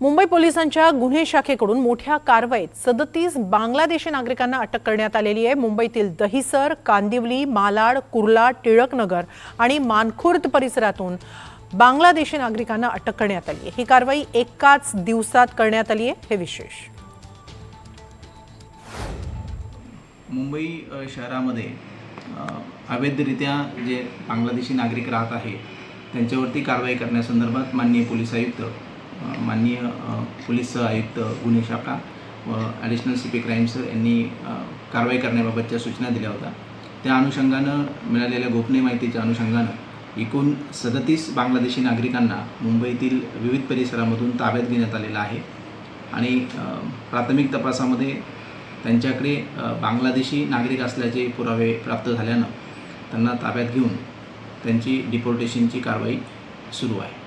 मुंबई पोलिसांच्या गुन्हे शाखेकडून मोठ्या कारवाईत 37 बांगलादेशी नागरिकांना अटक करण्यात आलेली आहे। मुंबईतील दहिसर, कांदिवली, मालाड, कुर्ला, टिळकनगर आणि मानखुर्द परिसरातून बांगलादेशी नागरिकांना अटक करण्यात आली आहे। ही कारवाई एकाच दिवसात करण्यात आली आहे, हे विशेष। मुंबई शहरामध्ये अवैधरित्या जे बांगलादेशी नागरिक राहत आहे त्यांच्यावरती कारवाई करण्यासंदर्भात माननीय पोलीस आयुक्त, माननीय पोलीस आयुक्त गुन्हे शाखा व ॲडिशनल CP क्राईम सर यांनी कारवाई करण्याबाबतच्या सूचना दिल्या होत्या। त्या अनुषंगानं मिळालेल्या गोपनीय माहितीच्या अनुषंगानं एकूण 37 बांगलादेशी नागरिकांना मुंबईतील विविध परिसरामधून ताब्यात घेण्यात आलेलं आहे आणि प्राथमिक तपासामध्ये त्यांच्याकडे बांगलादेशी नागरिक असल्याचे पुरावे प्राप्त झाल्यानं त्यांना ताब्यात घेऊन त्यांची डिपोर्टेशनची कारवाई सुरू आहे।